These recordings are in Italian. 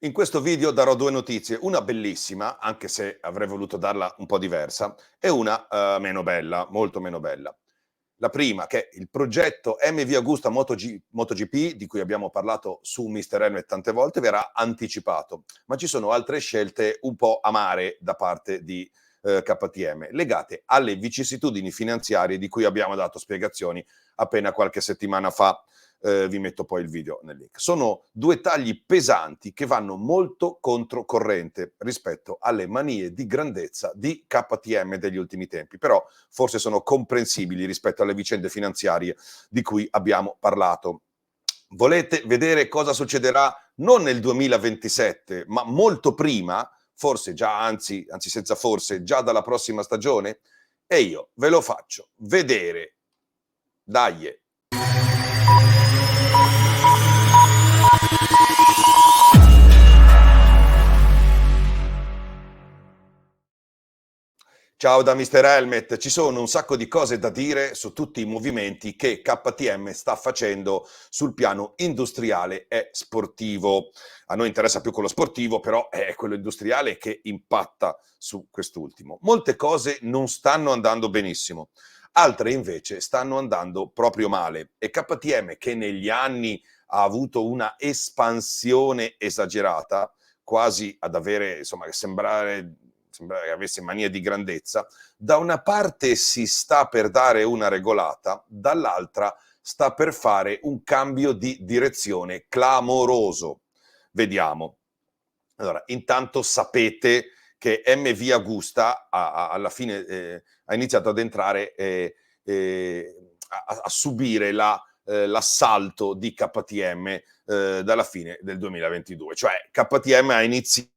In questo video darò due notizie, una bellissima, anche se avrei voluto darla un po' diversa, e una meno bella, molto meno bella. La prima, che il progetto MV Agusta MotoGP, di cui abbiamo parlato su Mr. Helmet tante volte, verrà anticipato, ma ci sono altre scelte un po' amare da parte di KTM, legate alle vicissitudini finanziarie di cui abbiamo dato spiegazioni appena qualche settimana fa. Vi metto poi il video nel link. Sono due tagli pesanti che vanno molto controcorrente rispetto alle manie di grandezza di KTM degli ultimi tempi, però forse sono comprensibili rispetto alle vicende finanziarie di cui abbiamo parlato. Volete vedere cosa succederà non nel 2027, ma molto prima, forse già, anzi senza forse, già dalla prossima stagione? E io ve lo faccio vedere. Dai! Ciao da Mr. Helmet, ci sono un sacco di cose da dire su tutti i movimenti che KTM sta facendo sul piano industriale e sportivo. A noi interessa più quello sportivo, però è quello industriale che impatta su quest'ultimo. Molte cose non stanno andando benissimo, altre invece stanno andando proprio male e KTM, che negli anni ha avuto una espansione esagerata, quasi ad avere, insomma, sembra che avesse mania di grandezza, da una parte si sta per dare una regolata, dall'altra sta per fare un cambio di direzione clamoroso. Vediamo. Allora, intanto sapete che MV Agusta alla fine ha iniziato ad entrare a subire l'assalto di KTM dalla fine del 2022. Cioè KTM ha iniziato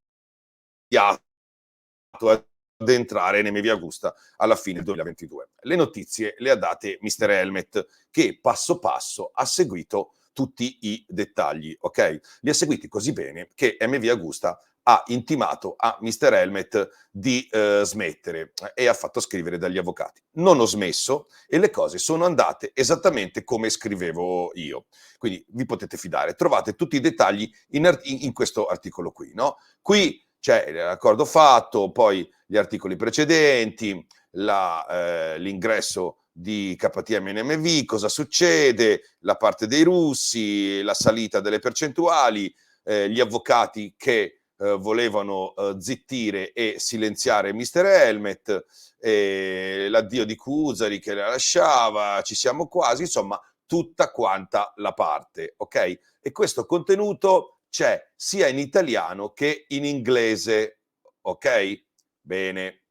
ad entrare in MV Agusta alla fine del 2022. Le notizie le ha date Mr. Helmet, che passo passo ha seguito tutti i dettagli, ok? Li ha seguiti così bene che MV Agusta ha intimato a Mr. Helmet di smettere e ha fatto scrivere dagli avvocati. Non ho smesso e le cose sono andate esattamente come scrivevo io. Quindi vi potete fidare. Trovate tutti i dettagli in questo articolo qui, no? Qui c'è l'accordo fatto, poi gli articoli precedenti, l'ingresso di KTM in MV, cosa succede, la parte dei russi, la salita delle percentuali, gli avvocati che volevano zittire e silenziare Mr. Helmet, l'addio di Cusari che la lasciava, ci siamo quasi, insomma tutta quanta la parte, ok? E questo contenuto c'è sia in italiano che in inglese, ok? Bene.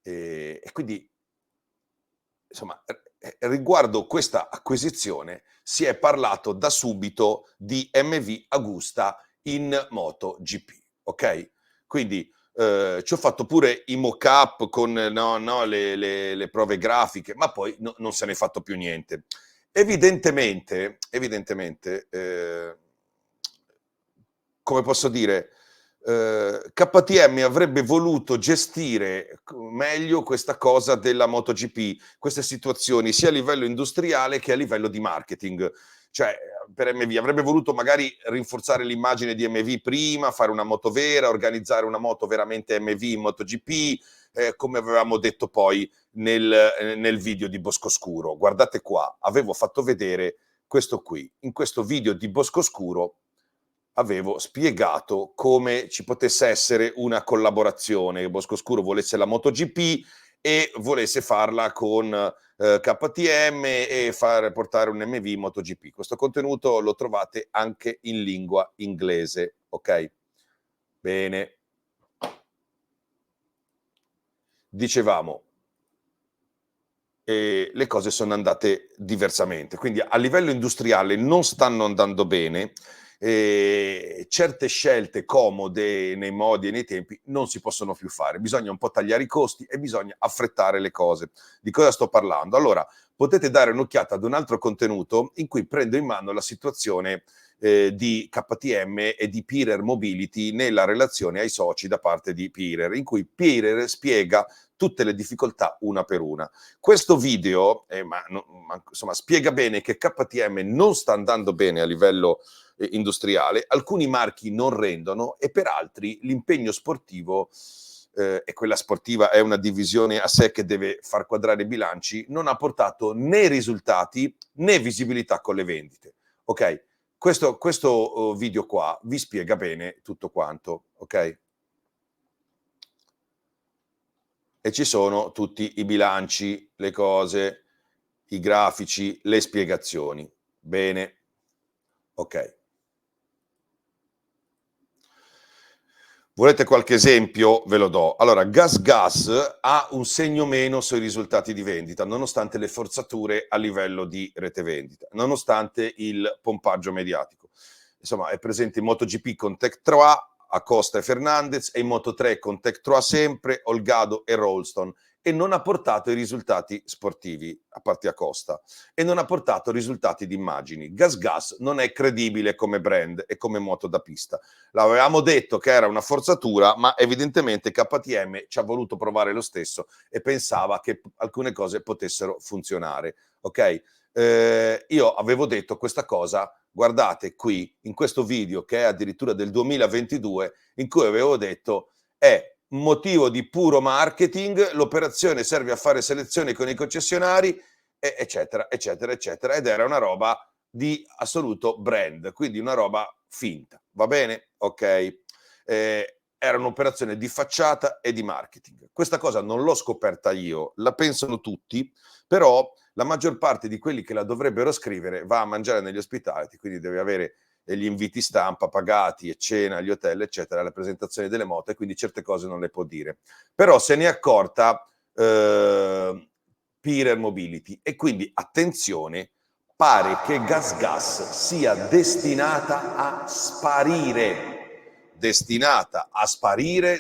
E quindi, insomma, riguardo questa acquisizione si è parlato da subito di MV Agusta in MotoGP, ok? Quindi ci ho fatto pure i mock-up con le prove grafiche, ma poi non se ne è fatto più niente. Evidentemente, come posso dire, KTM avrebbe voluto gestire meglio questa cosa della MotoGP, queste situazioni sia a livello industriale che a livello di marketing. Cioè, per MV avrebbe voluto magari rinforzare l'immagine di MV prima, fare una moto vera, organizzare una moto veramente MV in MotoGP, come avevamo detto poi nel video di Boscoscuro. Guardate qua, avevo fatto vedere questo qui. In questo video di Boscoscuro avevo spiegato come ci potesse essere una collaborazione, che Boscoscuro volesse la MotoGP e volesse farla con KTM e portare un MV MotoGP. Questo contenuto lo trovate anche in lingua inglese, ok? Bene. Dicevamo, le cose sono andate diversamente, quindi a livello industriale non stanno andando bene. Certe scelte comode nei modi e nei tempi non si possono più fare, bisogna un po' tagliare i costi e bisogna affrettare le cose. Di cosa sto parlando? Allora, potete dare un'occhiata ad un altro contenuto in cui prendo in mano la situazione di KTM e di Pirer Mobility nella relazione ai soci da parte di Pirer, in cui Pirer spiega tutte le difficoltà una per una. Questo video insomma, spiega bene che KTM non sta andando bene a livello industriale, alcuni marchi non rendono e per altri l'impegno sportivo, e quella sportiva è una divisione a sé che deve far quadrare i bilanci, non ha portato né risultati né visibilità con le vendite. Ok? Questo video qua vi spiega bene tutto quanto, ok? E ci sono tutti i bilanci, le cose, i grafici, le spiegazioni. Bene, ok. Volete qualche esempio? Ve lo do. Allora, GasGas ha un segno meno sui risultati di vendita, nonostante le forzature a livello di rete vendita, nonostante il pompaggio mediatico. Insomma, è presente in MotoGP con Tech3, Acosta e Fernandez, e in Moto3 con Tech3 sempre, Olgado e Rolston, e non ha portato i risultati sportivi, a parte Acosta, e non ha portato risultati di immagini. GasGas non è credibile come brand e come moto da pista. L'avevamo detto che era una forzatura, ma evidentemente KTM ci ha voluto provare lo stesso e pensava che alcune cose potessero funzionare, ok? Io avevo detto questa cosa, guardate qui, in questo video che è addirittura del 2022, in cui avevo detto è un motivo di puro marketing, l'operazione serve a fare selezioni con i concessionari, eccetera, eccetera, eccetera, ed era una roba di assoluto brand, quindi una roba finta, va bene? Ok. Era un'operazione di facciata e di marketing. Questa cosa non l'ho scoperta io, la pensano tutti, però la maggior parte di quelli che la dovrebbero scrivere va a mangiare negli ospitality, quindi deve avere gli inviti stampa pagati e cena agli hotel, eccetera, la presentazione delle moto, e quindi certe cose non le può dire. Però se ne è accorta Pirer Mobility, e quindi attenzione, pare che GasGas sia destinata a sparire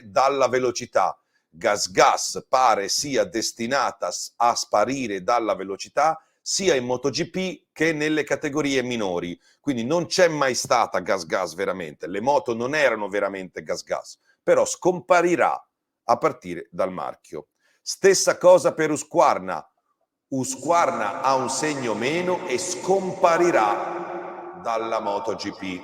dalla velocità. GasGas pare sia destinata a sparire dalla velocità sia in MotoGP che nelle categorie minori. Quindi non c'è mai stata GasGas veramente, le moto non erano veramente GasGas, però scomparirà a partire dal marchio. Stessa cosa per Husqvarna. Husqvarna ha un segno meno e scomparirà dalla MotoGP.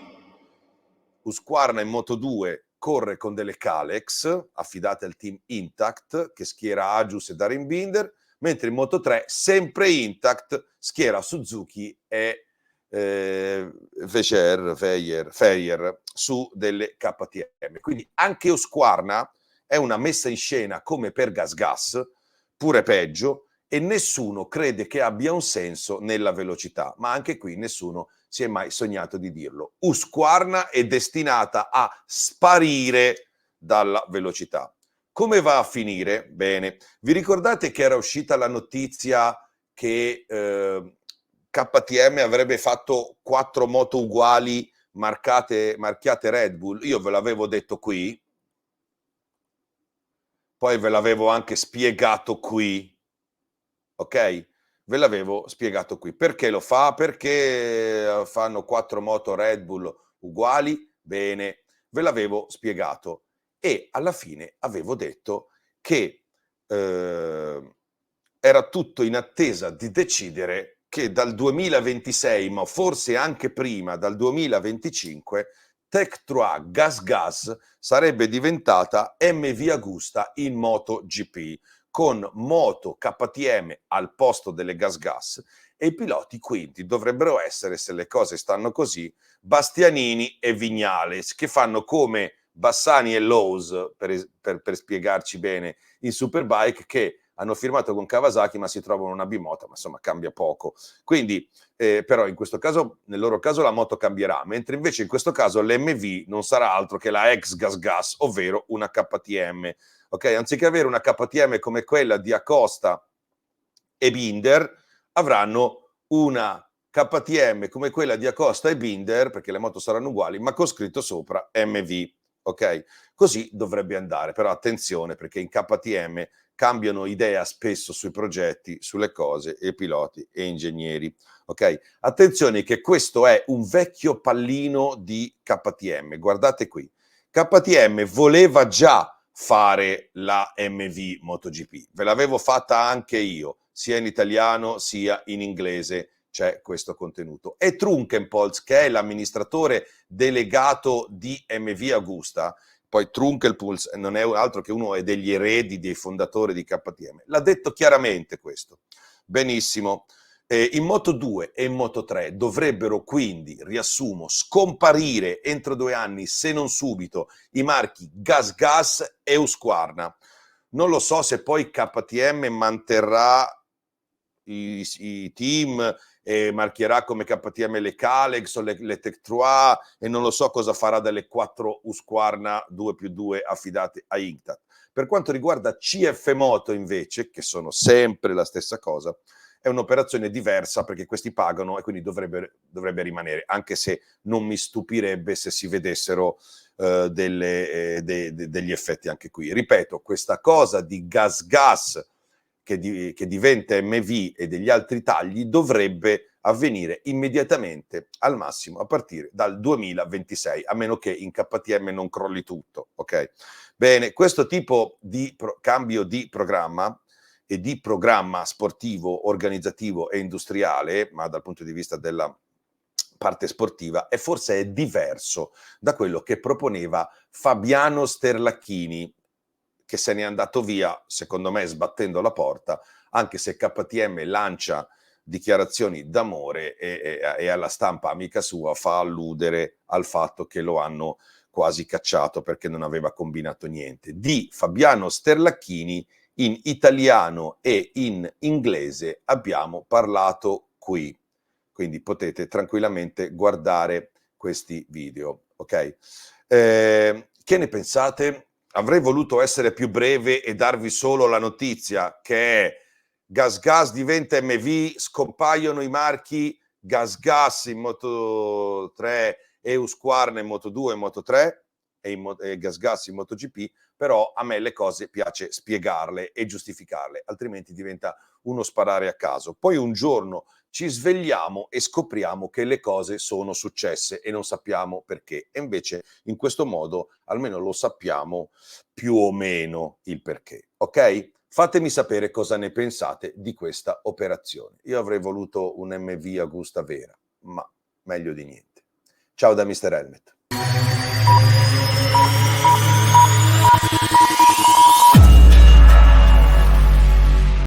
Husqvarna in Moto2 corre con delle Kalex affidate al team Intact che schiera Agius e Darin Binder, mentre in Moto3 sempre Intact schiera Suzuki e Feyer su delle KTM. Quindi anche Husqvarna è una messa in scena come per GasGas, pure peggio, e nessuno crede che abbia un senso nella velocità, ma anche qui nessuno si è mai sognato di dirlo. Husqvarna è destinata a sparire dalla velocità. Come va a finire? Bene, vi ricordate che era uscita la notizia che KTM avrebbe fatto 4 moto uguali marchiate Red Bull? Io ve l'avevo detto qui, poi ve l'avevo anche spiegato qui, ok? Ve l'avevo spiegato qui. Perché lo fa? Perché fanno 4 moto Red Bull uguali? Bene, ve l'avevo spiegato. E alla fine avevo detto che era tutto in attesa di decidere che dal 2026, ma forse anche prima, dal 2025, Tech3 GasGas sarebbe diventata MV Agusta in MotoGP, con moto KTM al posto delle GasGas, e i piloti quindi dovrebbero essere, se le cose stanno così, Bastianini e Vignales, che fanno come Bassani e Lowe's, per spiegarci bene, in Superbike, che hanno firmato con Kawasaki ma si trovano una bimota, ma insomma cambia poco. Quindi, però in questo caso, nel loro caso la moto cambierà, mentre invece in questo caso l'MV non sarà altro che la ex GasGas, ovvero una KTM. Ok, anziché avere una KTM come quella di Acosta e Binder, avranno una KTM come quella di Acosta e Binder, perché le moto saranno uguali, ma con scritto sopra MV. Ok, così dovrebbe andare, però attenzione, perché in KTM cambiano idea spesso sui progetti, sulle cose, e piloti e ingegneri. Ok, attenzione che questo è un vecchio pallino di KTM. Guardate qui, KTM voleva già fare la MV MotoGP, ve l'avevo fatta anche io, sia in italiano sia in inglese. c'è questo contenuto. E Trunkenpolz, che è l'amministratore delegato di MV Agusta, poi Trunkenpolz non è altro che uno degli eredi dei fondatori di KTM, l'ha detto chiaramente questo. Benissimo. In Moto 2 e in Moto 3 dovrebbero quindi, riassumo, scomparire entro 2 anni, se non subito, i marchi GasGas e Husqvarna. Non lo so se poi KTM manterrà i team e marchierà come KTM le Kalex o le Tech 3 e non lo so cosa farà delle 4 Husqvarna 2+2 affidate a Inctat. Per quanto riguarda CF Moto invece, che sono sempre la stessa cosa, è un'operazione diversa perché questi pagano e quindi dovrebbe rimanere, anche se non mi stupirebbe se si vedessero degli effetti anche qui. Ripeto, questa cosa di GasGas che diventa MV e degli altri tagli dovrebbe avvenire immediatamente, al massimo a partire dal 2026, a meno che in KTM non crolli tutto, ok? Bene, questo tipo di cambio di programma e di programma sportivo, organizzativo e industriale, ma dal punto di vista della parte sportiva, forse è diverso da quello che proponeva Fabiano Sterlacchini, che se n'è andato via, secondo me, sbattendo la porta, anche se KTM lancia dichiarazioni d'amore e alla stampa amica sua fa alludere al fatto che lo hanno quasi cacciato perché non aveva combinato niente. Di Fabiano Sterlacchini in italiano e in inglese abbiamo parlato qui, quindi potete tranquillamente guardare questi video, ok? Che ne pensate? Avrei voluto essere più breve e darvi solo la notizia che è GasGas diventa MV, scompaiono i marchi GasGas in Moto 3 e Husqvarna in Moto 2 e Moto 3 e GasGas in MotoGP, però a me le cose piace spiegarle e giustificarle, altrimenti diventa uno sparare a caso. Poi un giorno ci svegliamo e scopriamo che le cose sono successe e non sappiamo perché. E invece in questo modo almeno lo sappiamo più o meno il perché, ok? Fatemi sapere cosa ne pensate di questa operazione. Io avrei voluto un MV Agusta vera, ma meglio di niente. Ciao da Mr. Helmet.